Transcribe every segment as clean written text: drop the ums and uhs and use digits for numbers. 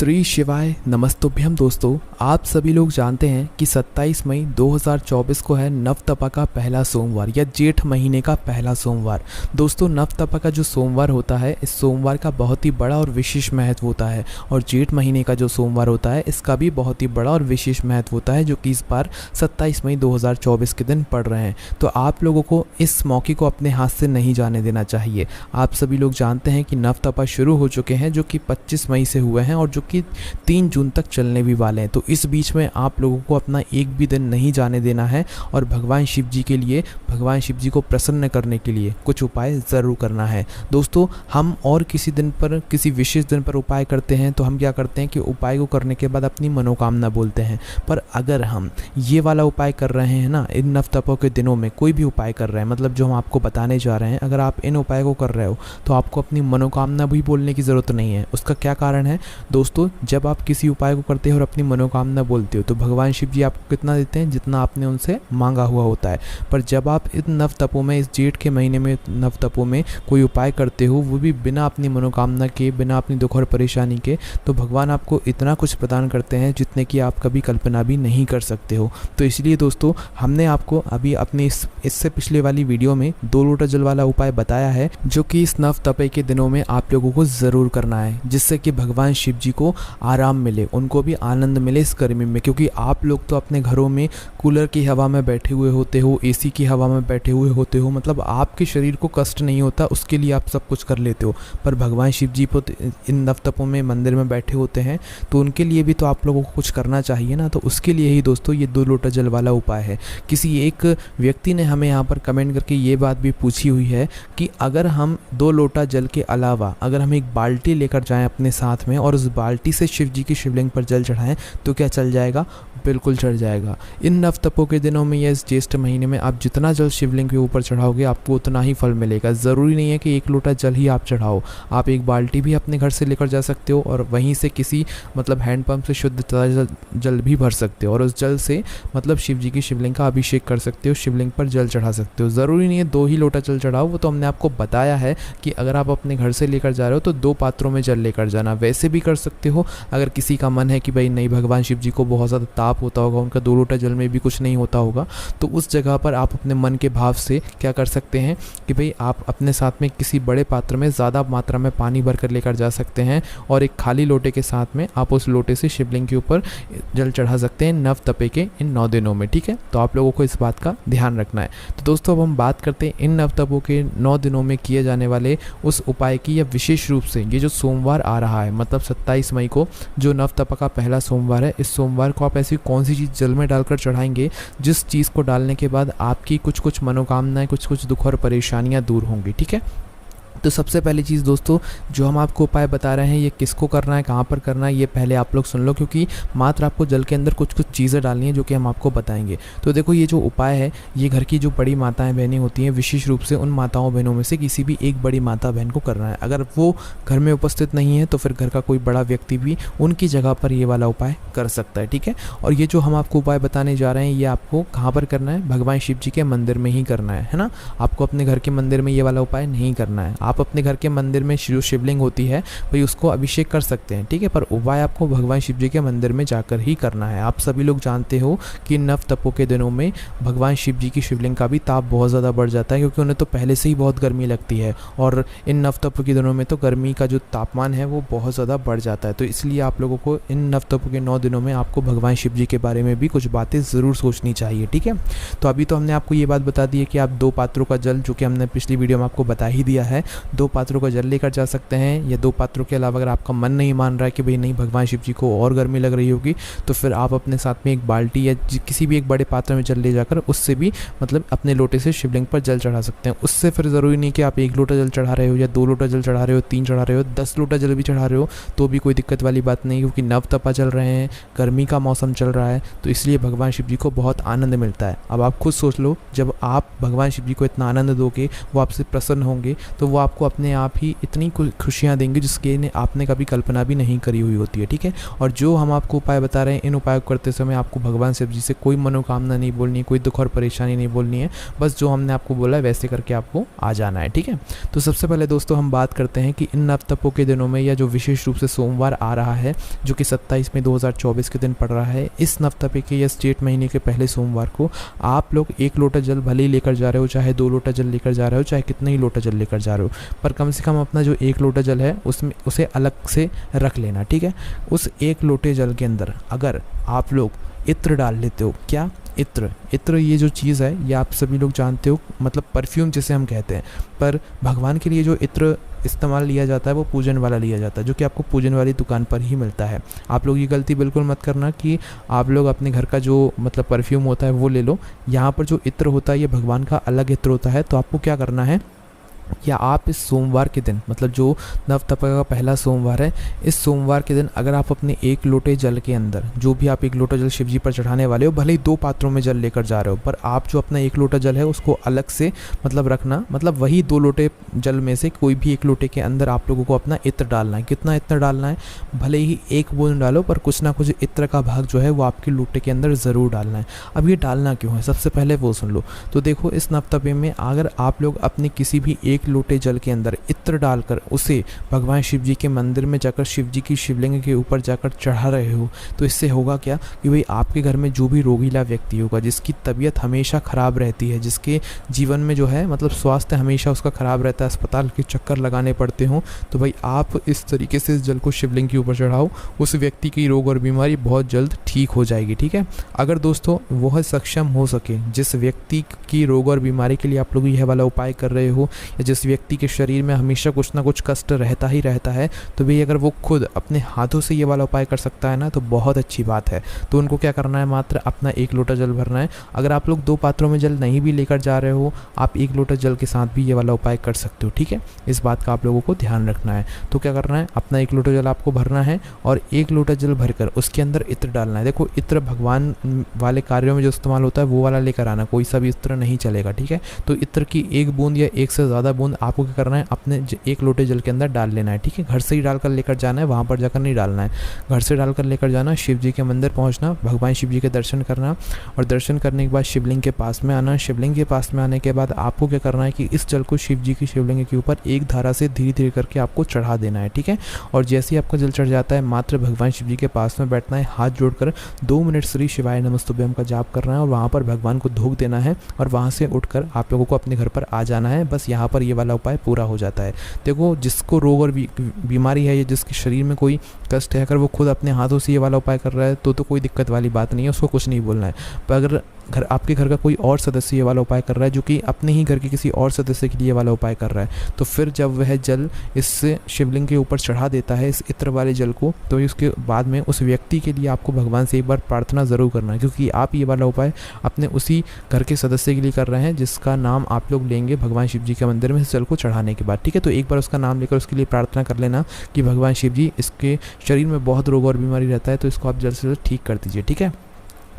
श्री शिवाय नमस्तुभ्यम। दोस्तों, आप सभी लोग जानते हैं कि 27 मई 2024 को है नवतपा का पहला सोमवार या जेठ महीने का पहला सोमवार। दोस्तों, नवतपा का जो सोमवार होता है, इस सोमवार का बहुत ही बड़ा और विशेष महत्व होता है और जेठ महीने का जो सोमवार होता है इसका भी बहुत ही बड़ा और विशेष महत्व होता है, जो कि इस बार 27 मई 2024 के दिन पड़ रहे हैं। तो आप लोगों को इस मौके को अपने हाथ से नहीं जाने देना चाहिए। आप सभी लोग जानते हैं कि नवतपा शुरू हो चुके हैं, जो कि 25 मई से हुए हैं और जो कि 3 जून तक चलने भी वाले हैं। तो इस बीच में आप लोगों को अपना एक भी दिन नहीं जाने देना है और भगवान शिव जी के लिए, भगवान शिव जी को प्रसन्न करने के लिए कुछ उपाय ज़रूर करना है। दोस्तों, हम और किसी दिन पर, किसी विशेष दिन पर उपाय करते हैं तो हम क्या करते हैं कि उपाय को करने के बाद अपनी मनोकामना बोलते हैं। पर अगर हम ये वाला उपाय कर रहे हैं ना, इन नवतपों के दिनों में कोई भी उपाय कर रहे हैं, मतलब जो हम आपको बताने जा रहे हैं, अगर आप इन उपाय को कर रहे हो तो आपको अपनी मनोकामना भी बोलने की ज़रूरत नहीं है। उसका क्या कारण है दोस्तों? जब आप किसी उपाय को करते हो और अपनी मनोकामना बोलते हो तो भगवान शिव जी आपको कितना देते हैं? जितना आपने उनसे मांगा हुआ होता है। पर जब आप इन नवतपों में, इस जेठ के महीने में नवतपों में कोई उपाय करते हो, वो भी बिना अपनी मनोकामना के, बिना अपनी दुख और परेशानी के, तो भगवान आपको इतना कुछ प्रदान करते हैं जितने की आप कभी कल्पना भी नहीं कर सकते हो। तो इसलिए दोस्तों, हमने आपको अभी अपनी इससे पिछले वाली वीडियो में 2 लोटा जल वाला उपाय बताया है, जो कि इस नवतपे के दिनों में आप लोगों को ज़रूर करना है, जिससे कि भगवान शिव जी को आराम मिले, उनको भी आनंद मिले इस गर्मी में। क्योंकि आप लोग तो अपने घरों में कूलर की हवा में बैठे हुए होते हो, एसी की हवा में बैठे हुए होते हो, मतलब आपके शरीर को कष्ट नहीं होता, उसके लिए आप सब कुछ कर लेते हो। पर भगवान शिव जी को इन नवतपों में मंदिर में बैठे होते हैं, तो उनके लिए भी तो आप लोगों को कुछ करना चाहिए ना। तो उसके लिए ही दोस्तों ये 2 लोटा जल वाला उपाय है। किसी एक व्यक्ति ने हमें यहाँ पर कमेंट करके ये बात भी पूछी हुई है कि अगर हम 2 लोटा जल के अलावा अगर हम एक बाल्टी लेकर जाएं अपने साथ में और उस बाल्टी से शिव जी की शिवलिंग पर जल चढ़ाएं तो क्या चल जाएगा? बिल्कुल चढ़ जाएगा। इन नवतपों के दिनों में या इस ज्येष्ठ महीने में आप जितना जल शिवलिंग के ऊपर चढ़ाओगे आपको उतना ही फल मिलेगा। ज़रूरी नहीं है कि 1 लोटा जल ही आप चढ़ाओ, आप एक बाल्टी भी अपने घर से लेकर जा सकते हो और वहीं से किसी हैंडपंप से शुद्ध जल भी भर सकते हो और उस जल से शिव जी की शिवलिंग का अभिषेक कर सकते हो, शिवलिंग पर जल चढ़ा सकते हो। ज़रूरी नहीं है 2 ही लोटा जल चढ़ाओ। वो तो हमने आपको बताया है कि अगर आप अपने घर से लेकर जा रहे हो तो 2 पात्रों में जल लेकर जाना। वैसे भी कर सकते हो, अगर किसी का मन है कि भाई नहीं, भगवान शिव जी को बहुत ज़्यादा ताप होता होगा, उनका 2 लोटा जल में भी कुछ नहीं होता होगा, तो उस जगह पर आप अपने मन के भाव से क्या कर सकते हैं कि भाई आप अपने साथ में किसी बड़े पात्र में ज़्यादा मात्रा में पानी भर कर लेकर जा सकते हैं और एक खाली लोटे के साथ में आप उस लोटे से शिवलिंग के ऊपर जल चढ़ा सकते हैं नवतपे के इन 9 दिनों में। ठीक है, तो आप लोगों को इस बात का ध्यान रखना है। तो दोस्तों, अब हम बात करते हैं इन नवतपों के 9 दिनों में किए जाने वाले उस उपाय की, या विशेष रूप से ये जो सोमवार आ रहा है, 27 मई को जो नवतपा का पहला सोमवार है, इस सोमवार को आप ऐसी कौन सी चीज़ जल में डालकर चढ़ाएंगे जिस चीज़ को डालने के बाद आपकी कुछ मनोकामनाएं, कुछ दुख और परेशानियां दूर होंगी। ठीक है, तो सबसे पहली चीज़ दोस्तों, जो हम आपको उपाय बता रहे हैं, ये किसको करना है, कहाँ पर करना है, ये पहले आप लोग सुन लो, क्योंकि मात्र आपको जल के अंदर कुछ चीज़ें डालनी है जो कि हम आपको बताएंगे। तो देखो, ये जो उपाय है ये घर की जो बड़ी माताएं बहनें होती हैं, विशेष रूप से उन माताओं बहनों में से किसी भी एक बड़ी माता बहन को करना है। अगर वो घर में उपस्थित नहीं है तो फिर घर का कोई बड़ा व्यक्ति भी उनकी जगह पर ये वाला उपाय कर सकता है। ठीक है, और ये जो हम आपको उपाय बताने जा रहे हैं ये आपको कहाँ पर करना है? भगवान शिव जी के मंदिर में ही करना है ना। आपको अपने घर के मंदिर में ये वाला उपाय नहीं करना है। आप अपने घर के मंदिर में जो शिवलिंग होती है भाई उसको अभिषेक कर सकते हैं, ठीक है, पर उपाय आपको भगवान शिव जी के मंदिर में जाकर ही करना है। आप सभी लोग जानते हो कि नवतपों के दिनों में भगवान शिव जी की शिवलिंग का भी ताप बहुत ज़्यादा बढ़ जाता है, क्योंकि उन्हें तो पहले से ही बहुत गर्मी लगती है और इन नवतपों के दिनों में तो गर्मी का जो तापमान है वो बहुत ज़्यादा बढ़ जाता है। तो इसलिए आप लोगों को इन नवतपों के 9 दिनों में आपको भगवान शिव जी के बारे में भी कुछ बातें ज़रूर सोचनी चाहिए। ठीक है, तो अभी तो हमने आपको ये बात बता दी है कि आप 2 पात्रों का जल, जो कि हमने पिछली वीडियो में आपको बता ही दिया है, 2 पात्रों का जल लेकर जा सकते हैं। या 2 पात्रों के अलावा अगर आपका मन नहीं मान रहा है कि भाई नहीं, भगवान शिव जी को और गर्मी लग रही होगी, तो फिर आप अपने साथ में एक बाल्टी या किसी भी एक बड़े पात्र में जल ले जाकर उससे भी अपने लोटे से शिवलिंग पर जल चढ़ा सकते हैं। उससे फिर ज़रूरी नहीं कि आप 1 लोटा जल चढ़ा रहे हो या 2 लोटा जल चढ़ा रहे हो, 3 चढ़ा रहे हो, 10 लोटा जल भी चढ़ा रहे हो तो भी कोई दिक्कत वाली बात नहीं, क्योंकि नवतपा चल रहे हैं, गर्मी का मौसम चल रहा है, तो इसलिए भगवान शिव जी को बहुत आनंद मिलता है। अब आप खुद सोच लो, जब आप भगवान शिव जी को इतना आनंद दोगे, वो आपसे प्रसन्न होंगे, तो वो आपको अपने आप ही इतनी खुशियाँ देंगे जिसके आपने कभी कल्पना भी नहीं करी हुई होती है, ठीक है। और जो हम आपको उपाय बता रहे हैं, इन उपायों को करते समय आपको भगवान शिव जी से कोई मनोकामना नहीं बोलनी है, कोई दुख और परेशानी नहीं बोलनी है, बस जो हमने आपको बोला है वैसे करके आपको आ जाना है, ठीक है। तो सबसे पहले दोस्तों हम बात करते हैं कि इन नव तपों के दिनों में, या जो विशेष रूप से सोमवार आ रहा है जो कि 27 मई 2024 के दिन पड़ रहा है, इस नव तपे के या जेठ महीने के पहले सोमवार को आप लोग 1 लोटा जल भले ही लेकर जा रहे हो, चाहे 2 लोटा जल लेकर जा रहे हो, चाहे कितना ही लोटा जल लेकर जा रहे हो, पर कम से कम अपना जो 1 लोटा जल है उसमें उसे अलग से रख लेना, ठीक है। उस 1 लोटे जल के अंदर अगर आप लोग इत्र डाल लेते हो, क्या इत्र ये जो चीज़ है ये आप सभी लोग जानते हो, मतलब परफ्यूम जिसे हम कहते हैं, पर भगवान के लिए जो इत्र इस्तेमाल लिया जाता है वो पूजन वाला लिया जाता है, जो कि आपको पूजन वाली दुकान पर ही मिलता है। आप लोग ये गलती बिल्कुल मत करना कि आप लोग अपने घर का जो मतलब परफ्यूम होता है वो ले लो। यहाँ पर जो इत्र होता है ये भगवान का अलग इत्र होता है। तो आपको क्या करना है, या आप इस सोमवार के दिन, मतलब जो नव तपा का पहला सोमवार है, इस सोमवार के दिन अगर आप अपने 1 लोटे जल के अंदर, जो भी आप 1 लोटा जल शिव जी पर चढ़ाने वाले हो, भले ही 2 पात्रों में जल लेकर जा रहे हो, पर आप जो अपना 1 लोटा जल है उसको अलग से मतलब रखना, मतलब वही 2 लोटे जल में से कोई भी 1 लोटे के अंदर आप लोगों को अपना इत्र डालना है। कितना इत्र डालना है, भले ही 1 बूंद डालो, पर कुछ ना कुछ इत्र का भाग जो है वो आपके लोटे के अंदर ज़रूर डालना है। अब ये डालना क्यों है, सबसे पहले वो सुन लो। तो देखो, इस नव तपे में अगर आप लोग अपने किसी भी 1 लोटे जल के अंदर इत्र डालकर उसे भगवान शिव जी के मंदिर में जाकर शिव जी की शिवलिंग के ऊपर जाकर चढ़ा रहे हो, तो इससे होगा क्या कि भाई आपके घर में जो भी रोगीला व्यक्ति होगा, जिसकी तबीयत हमेशा ख़राब रहती है, जिसके जीवन में जो है मतलब स्वास्थ्य हमेशा उसका ख़राब रहता है, अस्पताल के चक्कर लगाने पड़ते हों, तो भाई आप इस तरीके से इस जल को शिवलिंग के ऊपर चढ़ाओ, उस व्यक्ति की रोग और बीमारी बहुत जल्द ठीक हो जाएगी, ठीक है। अगर दोस्तों वह सक्षम हो सके, जिस व्यक्ति की रोग और बीमारी के लिए आप लोग यह वाला उपाय कर रहे हो, या जिस व्यक्ति के शरीर में हमेशा कुछ ना कुछ कष्ट रहता ही रहता है, तो भाई अगर वो खुद अपने हाथों से ये वाला उपाय कर सकता है ना, तो बहुत अच्छी बात है। तो उनको क्या करना है, मात्र अपना 1 लोटा जल भरना है। अगर आप लोग 2 पात्रों में जल नहीं भी लेकर जा रहे हो, आप 1 लोटा जल के साथ भी ये वाला उपाय कर सकते हो, ठीक है। इस बात का आप लोगों को ध्यान रखना है। तो क्या करना है, अपना 1 लोटा जल आपको भरना है और 1 लोटा जल भरकर उसके अंदर इत्र डालना है। देखो, इत्र भगवान वाले कार्यों में जो इस्तेमाल होता है वो वाला लेकर आना, कोई सा भी इत्र नहीं चलेगा, ठीक है। तो इत्र की 1 बूंद या 1 से ज़्यादा बूंद आपको क्या करना है, अपने 1 लोटे जल के अंदर डाल लेना है, ठीक है। घर से ही डालकर लेकर जाना है, वहाँ पर जाकर नहीं डालना है। घर से डालकर लेकर जाना, शिव जी के मंदिर पहुँचना, भगवान शिव जी के दर्शन करना, और दर्शन करने के बाद शिवलिंग के पास में आना। शिवलिंग के पास में आने के बाद आपको क्या करना है कि इस जल को शिव जी की शिवलिंग के ऊपर एक धारा से धीरे धीरे करके आपको चढ़ा देना है, ठीक है। और जैसे ही आपका जल चढ़ जाता है, मात्र भगवान शिव जी के पास में बैठना है, हाथ जोड़कर 2 मिनट श्री शिवाय नमस्तुभ्यम का जाप करना है, और वहाँ पर भगवान को धूप देना है, और वहाँ से उठकर आप लोगों को अपने घर पर आ जाना है। बस यहाँ पर ये वाला उपाय पूरा हो जाता है। देखो, जिसको रोग और बीमारी है, या जिसके शरीर में कोई कष्ट है, अगर वो खुद अपने हाथों से ये वाला उपाय कर रहा है तो कोई दिक्कत वाली बात नहीं है, उसको कुछ नहीं बोलना है। पर अगर आपके घर का कोई और सदस्य ये वाला उपाय कर रहा है, जो कि अपने ही घर के किसी और सदस्य के लिए ये वाला उपाय कर रहा है, तो फिर जब वह जल इस शिवलिंग के ऊपर चढ़ा देता है, इस इत्र वाले जल को, तो उसके बाद में उस व्यक्ति के लिए आपको भगवान से एक बार प्रार्थना ज़रूर करना है, क्योंकि आप ये वाला उपाय अपने उसी घर के सदस्य के लिए कर रहे हैं जिसका नाम आप लोग लेंगे भगवान शिव जी के मंदिर में इस जल को चढ़ाने के बाद, ठीक है। तो एक बार उसका नाम लेकर उसके लिए प्रार्थना कर लेना कि भगवान शिव जी, इसके शरीर में बहुत रोग और बीमारी रहता है, तो इसको आप जल्द से जल्द ठीक कर दीजिए, ठीक है।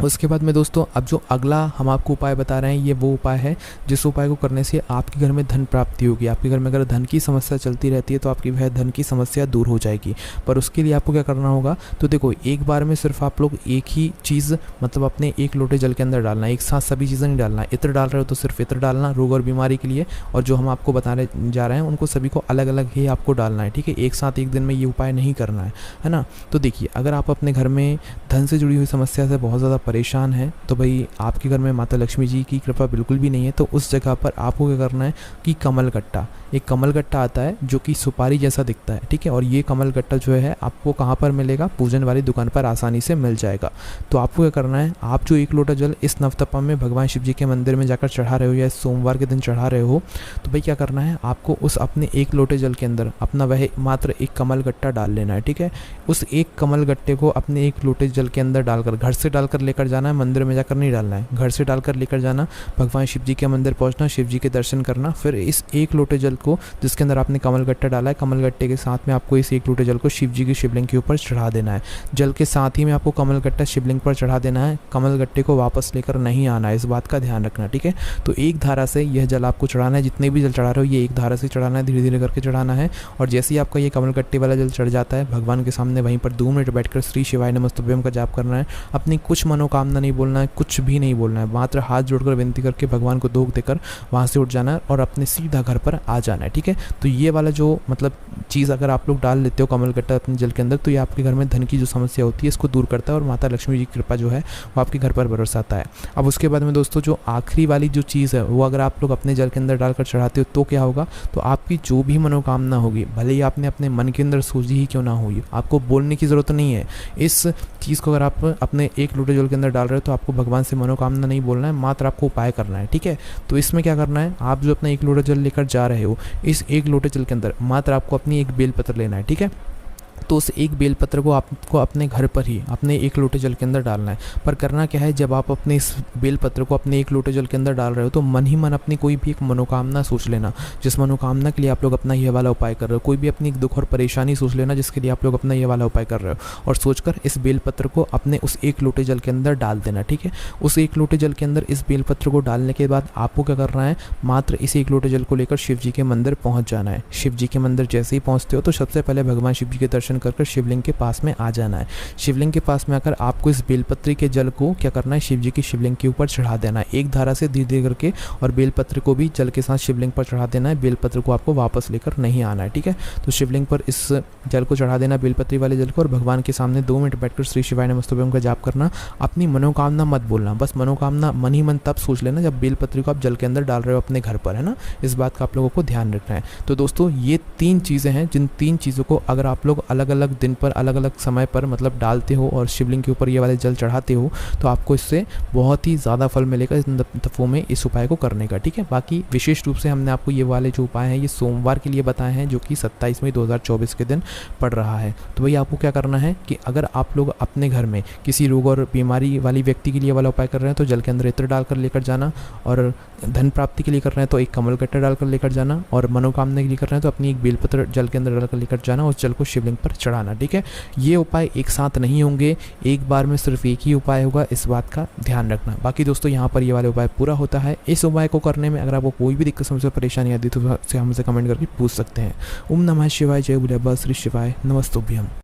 उसके बाद में दोस्तों, अब जो अगला हम आपको उपाय बता रहे हैं, ये वो उपाय है जिस उपाय को करने से आपके घर में धन प्राप्ति होगी। आपके घर में अगर धन की समस्या चलती रहती है तो आपकी वह धन की समस्या दूर हो जाएगी। पर उसके लिए आपको क्या करना होगा, तो देखो, एक बार में सिर्फ आप लोग एक ही चीज़, मतलब अपने 1 लोटे जल के अंदर डालना है, एक साथ सभी चीज़ें नहीं डालना। इत्र डाल रहे हो तो सिर्फ इत्र डालना रोग और बीमारी के लिए, और जो हम आपको बताने जा रहे हैं उनको सभी को अलग अलग ही आपको डालना है, ठीक है। एक साथ एक दिन में ये उपाय नहीं करना है ना। तो देखिए, अगर आप अपने घर में धन से जुड़ी हुई समस्या से बहुत ज़्यादा परेशान है, तो भाई आपके घर में माता लक्ष्मी जी की कृपा बिल्कुल भी नहीं है, तो उस जगह पर आपको क्या करना है कि कमल गट्टा, एक कमल गट्टा आता है जो कि सुपारी जैसा दिखता है, ठीक है। और ये कमल गट्टा जो है आपको कहाँ पर मिलेगा, पूजन वाली दुकान पर आसानी से मिल जाएगा। तो आपको क्या करना है, आप जो 1 लोटा जल इस नवतपा में भगवान शिव जी के मंदिर में जाकर चढ़ा रहे हो, या सोमवार के दिन चढ़ा रहे हो, तो भाई क्या करना है, आपको उस अपने 1 लोटे जल के अंदर अपना वह मात्र एक कमल गट्टा डाल लेना है, ठीक है। उस एक कमल गट्टे को अपने 1 लोटे जल के अंदर डालकर, घर से डालकर लेकर जाना है, मंदिर में जाकर नहीं डालना है, घर से डालकर लेकर जाना, भगवान शिव जी के मंदिर पहुंचना, शिव जी के दर्शन करना, फिर इस 1 लोटे जल को, जिसके अंदर आपने कमल गट्टा डाला है, कमल गट्टे के साथ में आपको इस 1 लोटे जल को शिव जी की शिवलिंग के ऊपर चढ़ा देना है। जल के साथ ही में आपको कमल गट्टा शिवलिंग पर चढ़ा देना है, कमल गट्टे को वापस लेकर नहीं आना है, इस बात का ध्यान रखना, ठीक है। तो एक धारा से यह जल आपको चढ़ाना है, जितने भी जल चढ़ा रहे हो ये एक धारा से चढ़ाना है, धीरे धीरे करके चढ़ाना है। और जैसे ही आपका ये कमल गट्टे वाला जल चढ़ जाता है भगवान के सामने, वहीं पर 2 मिनट बैठकर श्री शिवाय नमस्तुभ्यम का जाप करना है। अपनी कुछ मनोकामना नहीं बोलना है, कुछ भी नहीं बोलना है, मात्र हाथ जोड़कर विनती करके भगवान को दोग देकर वहाँ से उठ जाना है और अपने सीधा घर पर आ जाना है, ठीक है। तो ये वाला जो मतलब चीज़ अगर आप लोग डाल लेते हो कमल गट्टा अपने जल के अंदर, तो ये आपके घर में धन की जो समस्या होती है इसको दूर करता है और माता लक्ष्मी जी की कृपा जो है वो आपके घर पर बरसाता है। अब उसके बाद में दोस्तों जो आखिरी वाली जो चीज़ है वो अगर आप लोग अपने जल के अंदर डालकर चढ़ाते हो तो क्या होगा, तो आपकी जो भी मनोकामना होगी, भले ही आपने अपने मन के अंदर सोची ही क्यों ना होगी, आपको बोलने की ज़रूरत नहीं है। इस चीज़ को अगर आप अपने 1 लोटे जल के अंदर डाल रहे हो तो आपको भगवान से मनोकामना नहीं बोलना है, मात्र आपको उपाय करना है, ठीक है। तो इसमें क्या करना है, आप जो अपना 1 लोटा जल लेकर जा रहे हो, इस 1 लोटे जल के अंदर मात्र आपको अपनी एक बेलपत्र लेना है, ठीक है। तो उस एक बेलपत्र को आपको अपने घर पर ही अपने 1 लोटे जल के अंदर डालना है। पर करना क्या है, जब आप अपने इस बेलपत्र को अपने 1 लोटे जल के अंदर डाल रहे हो तो मन ही मन अपनी कोई भी एक मनोकामना सोच लेना, जिस मनोकामना के लिए आप लोग अपना ये वाला उपाय कर रहे हो। कोई भी अपनी दुख और परेशानी सोच लेना जिसके लिए आप लोग अपना ये वाला उपाय कर रहे हो, और सोचकर इस बेलपत्र को अपने उस 1 लोटे जल के अंदर डाल देना, ठीक है। उस 1 लोटे जल के अंदर इस बेलपत्र को डालने के बाद आपको क्या करना है, मात्र इस 1 लोटे जल को लेकर शिव जी के मंदिर पहुँच जाना है। शिव जी के मंदिर जैसे ही पहुँचते हो तो सबसे पहले भगवान शिव जी के दर्शन कर शिवलिंग के पास में आ जाना है। शिवलिंग के पास में आकर आपको इस बेलपत्री के जल को क्या करना है, शिव जी की शिवलिंग के ऊपर चढ़ा देना है, एक धारा से धीरे धीरे करके, और बेलपत्र को भी जल के साथ शिवलिंग पर चढ़ा देना है। बेलपत्र को आपको वापस लेकर नहीं आना है, ठीक है। तो शिवलिंग पर इस जल को चढ़ा देना, बेलपत्री वाले जल को, और भगवान के सामने 2 मिनट बैठकर श्री शिवाय नमस्तुभ्यम का जाप करना। अपनी मनोकामना मत बोलना, बस मनोकामना मन ही मन तब सोच लेना जब बेलपत्री को आप जल के अंदर डाल रहे हो अपने घर पर, है ना। इस बात का आप लोगों को ध्यान रखना है। तो दोस्तों ये 3 चीज़ें हैं, जिन 3 चीज़ों को अगर आप लोग अलग अलग दिन पर अलग अलग समय पर मतलब डालते हो और शिवलिंग के ऊपर ये वाले जल चढ़ाते हो तो आपको इससे बहुत ही ज़्यादा फल मिलेगा इन दफ़ों में इस उपाय को करने का, ठीक है। बाकी विशेष रूप से हमने आपको ये वाले जो उपाय हैं ये सोमवार के लिए बताए हैं, जो कि 27 मई 2024 के दिन पड़ रहा है। तो भाई आपको क्या करना है कि अगर आप लोग अपने घर में किसी रोग और बीमारी वाली व्यक्ति के लिए वाला उपाय कर रहे हैं तो जल के अंदर इत्र डालकर लेकर जाना, और धन प्राप्ति के लिए कर रहे हैं तो एक कमल गट्टा डालकर लेकर जाना, और मनोकामना के लिए कर रहे हैं तो अपनी एक बेलपत्र जल के अंदर डालकर लेकर जाना, उस जल को शिवलिंग पर चढ़ाना, ठीक है। ये उपाय एक साथ नहीं होंगे, एक बार में सिर्फ एक ही उपाय होगा, इस बात का ध्यान रखना। बाकी दोस्तों यहाँ पर ये वाले उपाय पूरा होता है। इस उपाय को करने में अगर आपको कोई भी दिक्कत समस्या परेशानी आती है तो हमसे कमेंट करके पूछ सकते हैं। ओम नमः शिवाय, जय भोले बाबा, श्री शिवाय नमस्तुभ्यम।